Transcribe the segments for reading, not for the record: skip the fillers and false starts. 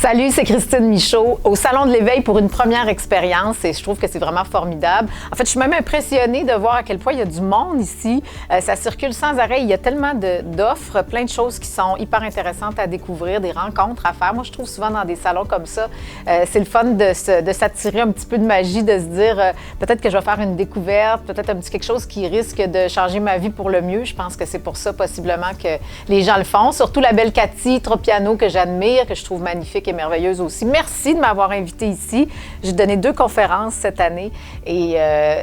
Salut, c'est Christine Michaud au Salon de l'Éveil pour une première expérience et je trouve que c'est vraiment formidable. En fait, je suis même impressionnée de voir à quel point il y a du monde ici. Ça circule sans arrêt. Il y a tellement d'offres, plein de choses qui sont hyper intéressantes à découvrir, des rencontres à faire. Moi, je trouve souvent dans des salons comme ça, c'est le fun de s'attirer un petit peu de magie, de se dire peut-être que je vais faire une découverte, peut-être un petit quelque chose qui risque de changer ma vie pour le mieux. Je pense que c'est pour ça possiblement que les gens le font. Surtout la belle Cathy Tropiano que j'admire, que je trouve magnifique et merveilleuse aussi. Merci de m'avoir invitée ici. J'ai donné 2 conférences cette année et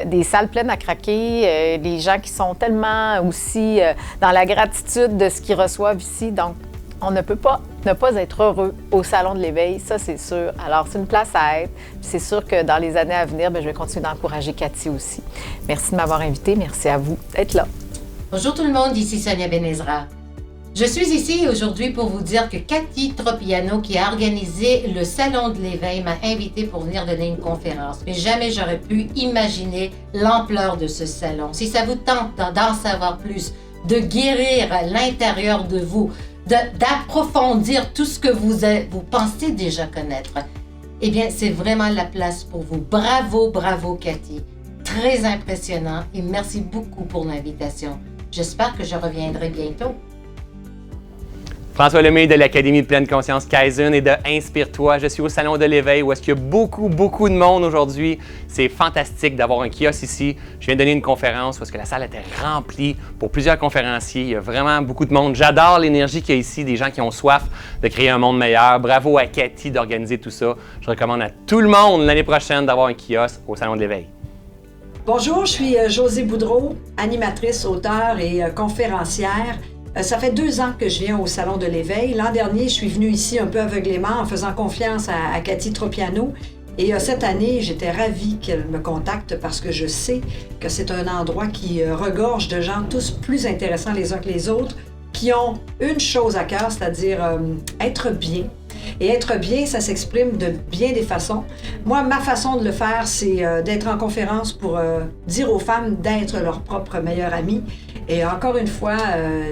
des salles pleines à craquer, des gens qui sont tellement aussi dans la gratitude de ce qu'ils reçoivent ici. Donc, on ne peut pas ne pas être heureux au Salon de l'Éveil, ça c'est sûr. Alors, c'est une place à être. C'est sûr que dans les années à venir, je vais continuer d'encourager Cathy aussi. Merci de m'avoir invitée. Merci à vous d'être là. Bonjour tout le monde, ici Sonia Benezra. Je suis ici aujourd'hui pour vous dire que Cathy Tropiano, qui a organisé le Salon de l'Éveil, m'a invité pour venir donner une conférence. Mais jamais j'aurais pu imaginer l'ampleur de ce salon. Si ça vous tente d'en savoir plus, de guérir l'intérieur de vous, d'approfondir tout ce que vous pensez déjà connaître, eh bien, c'est vraiment la place pour vous. Bravo, bravo Cathy. Très impressionnant et merci beaucoup pour l'invitation. J'espère que je reviendrai bientôt. François Lemay de l'Académie de pleine conscience Kaizen et de Inspire-toi. Je suis au Salon de l'Éveil où est-ce qu'il y a beaucoup de monde aujourd'hui. C'est fantastique d'avoir un kiosque ici. Je viens de donner une conférence parce que la salle était remplie pour plusieurs conférenciers. Il y a vraiment beaucoup de monde. J'adore l'énergie qu'il y a ici, des gens qui ont soif de créer un monde meilleur. Bravo à Cathy d'organiser tout ça. Je recommande à tout le monde l'année prochaine d'avoir un kiosque au Salon de l'Éveil. Bonjour, je suis Josée Boudreau, animatrice, auteure et conférencière. Ça fait 2 ans que je viens au Salon de l'Éveil. L'an dernier, je suis venue ici un peu aveuglément en faisant confiance à Cathy Tropiano. Et cette année, j'étais ravie qu'elle me contacte parce que je sais que c'est un endroit qui regorge de gens tous plus intéressants les uns que les autres, qui ont une chose à cœur, c'est-à-dire être bien. Et être bien, ça s'exprime de bien des façons. Moi, ma façon de le faire, c'est d'être en conférence pour dire aux femmes d'être leur propre meilleure amie. Et encore une fois,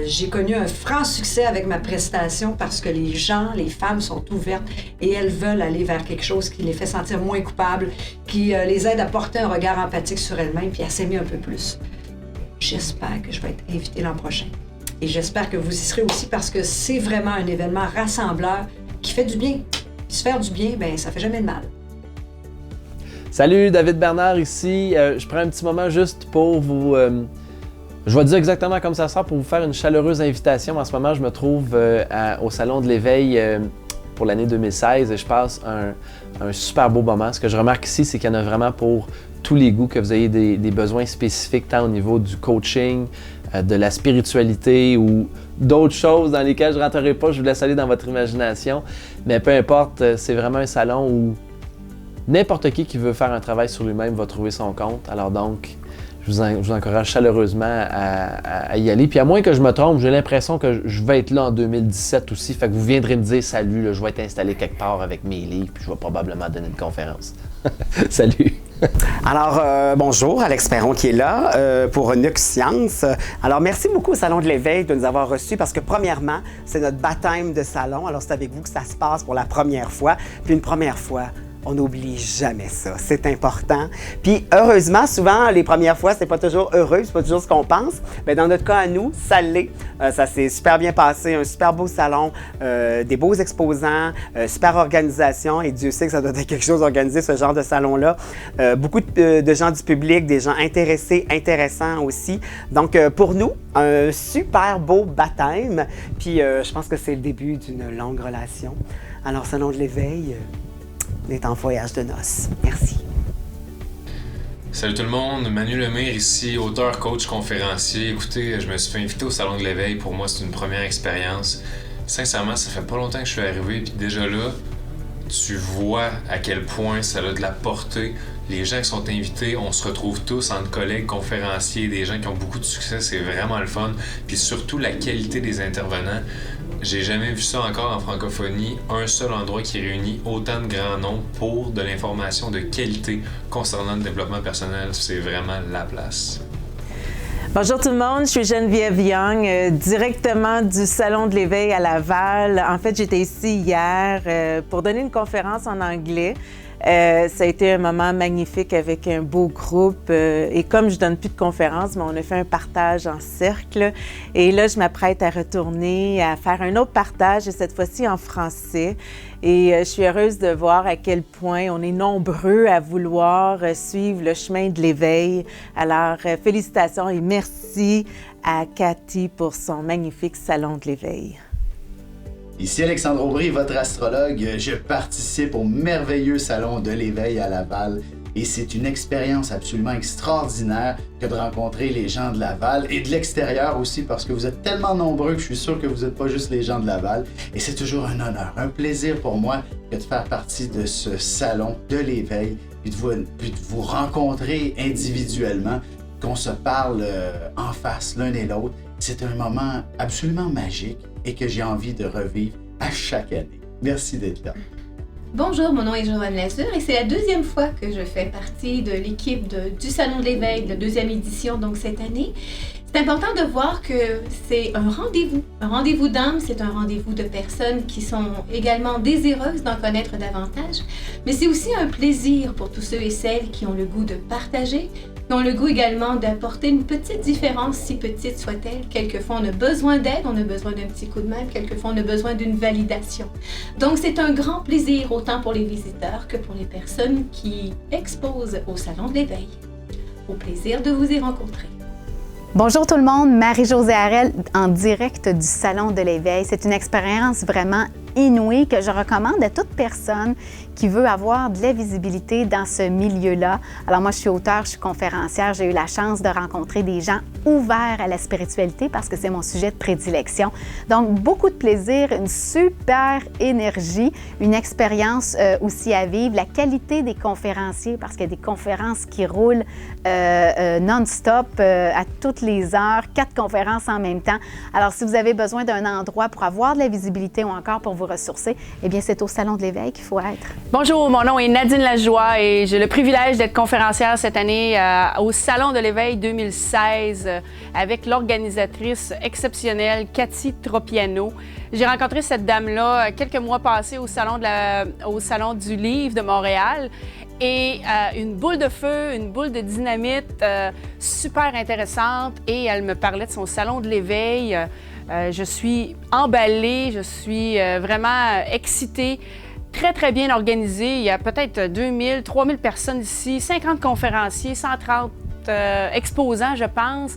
j'ai connu un franc succès avec ma prestation parce que les gens, les femmes sont ouvertes et elles veulent aller vers quelque chose qui les fait sentir moins coupables, qui les aide à porter un regard empathique sur elles-mêmes puis à s'aimer un peu plus. J'espère que je vais être invitée l'an prochain. Et j'espère que vous y serez aussi parce que c'est vraiment un événement rassembleur qui fait du bien. Puis se faire du bien, ben ça fait jamais de mal. Salut, David Bernard ici. Je prends un petit moment juste pour vous... je vais dire exactement comme ça sort pour vous faire une chaleureuse invitation. En ce moment, je me trouve au Salon de l'Éveil pour l'année 2016 et je passe un super beau moment. Ce que je remarque ici, c'est qu'il y en a vraiment pour tous les goûts, que vous ayez des besoins spécifiques tant au niveau du coaching, de la spiritualité ou d'autres choses dans lesquelles je ne rentrerai pas, je vous laisse aller dans votre imagination. Mais peu importe, c'est vraiment un salon où n'importe qui veut faire un travail sur lui-même va trouver son compte. Alors donc, je vous encourage chaleureusement à y aller. Puis à moins que je me trompe, j'ai l'impression que je vais être là en 2017 aussi. Fait que vous viendrez me dire salut, là, je vais être installé quelque part avec mes livres, puis je vais probablement donner une conférence. Salut! Alors, bonjour, Alex Perron qui est là pour Nux Science. Alors, merci beaucoup au Salon de l'Éveil de nous avoir reçus parce que, premièrement, c'est notre baptême de salon. Alors, c'est avec vous que ça se passe pour la première fois. Puis une première fois, on n'oublie jamais ça. C'est important. Puis, heureusement, souvent, les premières fois, c'est pas toujours heureux, c'est pas toujours ce qu'on pense. Mais dans notre cas à nous, ça l'est. Ça s'est super bien passé, un super beau salon, des beaux exposants, super organisation. Et Dieu sait que ça doit être quelque chose d'organiser ce genre de salon-là. Beaucoup de gens du public, des gens intéressés, intéressants aussi. Donc, pour nous, un super beau baptême. Puis, je pense que c'est le début d'une longue relation. Alors, Salon de l'Éveil... On est en voyage de noces. Merci. Salut tout le monde, Manu Lemire ici, auteur, coach, conférencier. Écoutez, je me suis fait inviter au Salon de l'Éveil. Pour moi, c'est une première expérience. Sincèrement, ça fait pas longtemps que je suis arrivé, puis déjà là, tu vois à quel point ça a de la portée. Les gens qui sont invités, on se retrouve tous entre collègues, conférenciers, des gens qui ont beaucoup de succès, c'est vraiment le fun. Puis surtout, la qualité des intervenants. J'ai jamais vu ça encore en francophonie, un seul endroit qui réunit autant de grands noms pour de l'information de qualité concernant le développement personnel. C'est vraiment la place. Bonjour tout le monde, je suis Geneviève Young, directement du Salon de l'Éveil à Laval. En fait, j'étais ici hier pour donner une conférence en anglais. Ça a été un moment magnifique avec un beau groupe. Et comme je donne plus de conférences, mais on a fait un partage en cercle. Et là, je m'apprête à retourner, à faire un autre partage, et cette fois-ci en français. Et je suis heureuse de voir à quel point on est nombreux à vouloir suivre le chemin de l'éveil. Alors, félicitations et merci à Cathy pour son magnifique Salon de l'éveil. Ici Alexandre Aubry, votre astrologue. Je participe au merveilleux Salon de l'éveil à Laval. Et c'est une expérience absolument extraordinaire que de rencontrer les gens de Laval et de l'extérieur aussi, parce que vous êtes tellement nombreux que je suis sûr que vous n'êtes pas juste les gens de Laval. Et c'est toujours un honneur, un plaisir pour moi que de faire partie de ce salon de l'éveil, puis de vous rencontrer individuellement, qu'on se parle en face l'un et l'autre. C'est un moment absolument magique et que j'ai envie de revivre à chaque année. Merci d'être là. Bonjour, mon nom est Joanne Lazur et c'est la deuxième fois que je fais partie de l'équipe du Salon de l'Éveil, de la deuxième édition, donc cette année. C'est important de voir que c'est un rendez-vous d'âme, c'est un rendez-vous de personnes qui sont également désireuses d'en connaître davantage, mais c'est aussi un plaisir pour tous ceux et celles qui ont le goût de partager, qui ont le goût également d'apporter une petite différence, si petite soit-elle. Quelquefois, on a besoin d'aide, on a besoin d'un petit coup de main, quelquefois, on a besoin d'une validation. Donc, c'est un grand plaisir, autant pour les visiteurs que pour les personnes qui exposent au Salon de l'Éveil. Au plaisir de vous y rencontrer. Bonjour tout le monde, Marie-Josée Harel en direct du Salon de l'Éveil. C'est une expérience vraiment inouïe que je recommande à toute personne qui veut avoir de la visibilité dans ce milieu-là. Alors moi, je suis auteure, je suis conférencière, j'ai eu la chance de rencontrer des gens ouverts à la spiritualité parce que c'est mon sujet de prédilection. Donc, beaucoup de plaisir, une super énergie, une expérience aussi à vivre, la qualité des conférenciers parce qu'il y a des conférences qui roulent non-stop à toutes les heures, 4 conférences en même temps. Alors, si vous avez besoin d'un endroit pour avoir de la visibilité ou encore pour vous ressourcer, eh bien, c'est au Salon de l'Éveil qu'il faut être. Bonjour, mon nom est Nadine Lajoie et j'ai le privilège d'être conférencière cette année au Salon de l'Éveil 2016 avec l'organisatrice exceptionnelle Cathy Tropiano. J'ai rencontré cette dame-là quelques mois passés au Salon du Livre de Montréal. Et une boule de feu, une boule de dynamite super intéressante. Et elle me parlait de son Salon de l'Éveil. Je suis emballée, je suis vraiment excitée. Très, très bien organisé. Il y a peut-être 2000, 3000 personnes ici, 50 conférenciers, 130 exposants, je pense.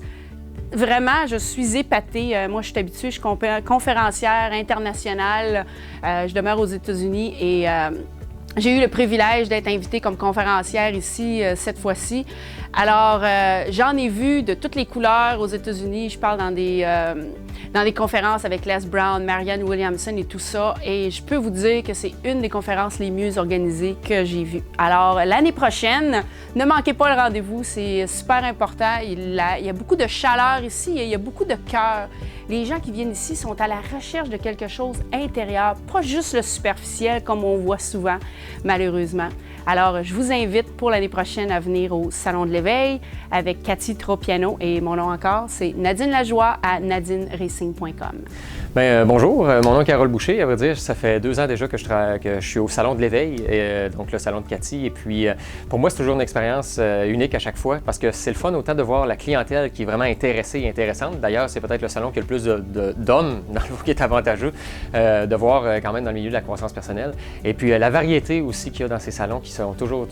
Vraiment, je suis épatée. Moi, je suis habituée, je suis conférencière internationale. Je demeure aux États-Unis et j'ai eu le privilège d'être invitée comme conférencière ici cette fois-ci. Alors, j'en ai vu de toutes les couleurs aux États-Unis. Je parle dans des conférences avec Les Brown, Marianne Williamson et tout ça. Et je peux vous dire que c'est une des conférences les mieux organisées que j'ai vues. Alors, l'année prochaine, ne manquez pas le rendez-vous. C'est super important. Il y a beaucoup de chaleur ici et il y a beaucoup de cœur. Les gens qui viennent ici sont à la recherche de quelque chose intérieur, pas juste le superficiel comme on voit souvent, malheureusement. Alors, je vous invite pour l'année prochaine à venir au Salon de l'Éveil avec Cathy Tropiano et mon nom encore, c'est Nadine Lajoie à nadineracing.com. Bonjour, mon nom est Carole Boucher. À vrai dire, ça fait 2 ans déjà que je suis au Salon de l'Éveil, donc le Salon de Cathy. Et puis, pour moi, c'est toujours une expérience unique à chaque fois parce que c'est le fun autant de voir la clientèle qui est vraiment intéressée et intéressante. D'ailleurs, c'est peut-être le salon qui a le plus d'hommes, dans le fond, qui est avantageux de voir quand même dans le milieu de la croissance personnelle. Et puis, la variété aussi qu'il y a dans ces salons qui sont toujours,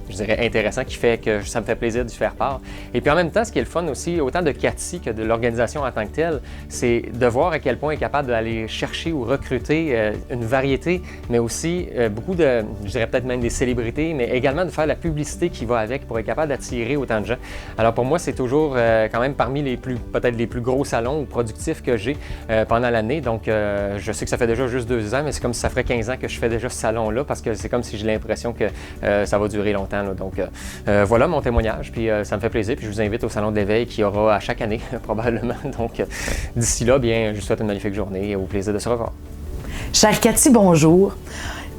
je dirais, intéressants, qui fait que ça me fait plaisir de faire part. Et puis, en même temps, ce qui est le fun aussi, autant de Cathy que de l'organisation en tant que telle, c'est de voir à quel point capable d'aller chercher ou recruter une variété, mais aussi beaucoup de, je dirais peut-être même des célébrités, mais également de faire la publicité qui va avec pour être capable d'attirer autant de gens. Alors pour moi, c'est toujours quand même parmi peut-être les plus gros salons ou productifs que j'ai pendant l'année. Donc je sais que ça fait déjà juste 2 ans, mais c'est comme si ça ferait 15 ans que je fais déjà ce salon-là parce que c'est comme si j'ai l'impression que ça va durer longtemps, là. Donc voilà mon témoignage, puis ça me fait plaisir. Puis je vous invite au Salon de l'Éveil qui aura à chaque année probablement. Donc d'ici là, bien, je vous souhaite une magnifique journée et au plaisir de se revoir. Chère Cathy, bonjour.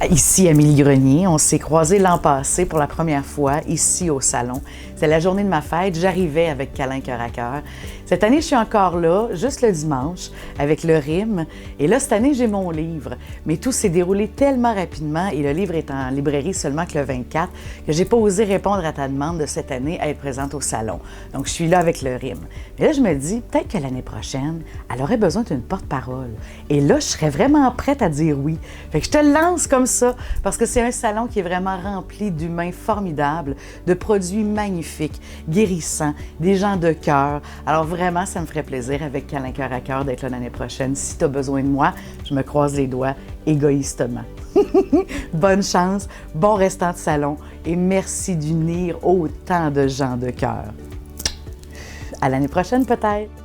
Ici, Amélie Grenier, on s'est croisés l'an passé pour la première fois ici au salon. C'est la journée de ma fête, j'arrivais avec Câlin Cœur à Cœur. Cette année, je suis encore là, juste le dimanche, avec le RIM. Et là, cette année, j'ai mon livre. Mais tout s'est déroulé tellement rapidement et le livre est en librairie seulement que le 24 que j'ai pas osé répondre à ta demande de cette année à être présente au salon. Donc, je suis là avec le RIM. Mais là, je me dis, peut-être que l'année prochaine, elle aurait besoin d'une porte-parole. Et là, je serais vraiment prête à dire oui. Fait que je te lance comme ça, parce que c'est un salon qui est vraiment rempli d'humains formidables, de produits magnifiques, guérissants, des gens de cœur. Alors vraiment, ça me ferait plaisir avec Câlin Cœur à Cœur d'être là l'année prochaine. Si tu as besoin de moi, je me croise les doigts égoïstement. Bonne chance, bon restant de salon et merci d'unir autant de gens de cœur. À l'année prochaine peut-être.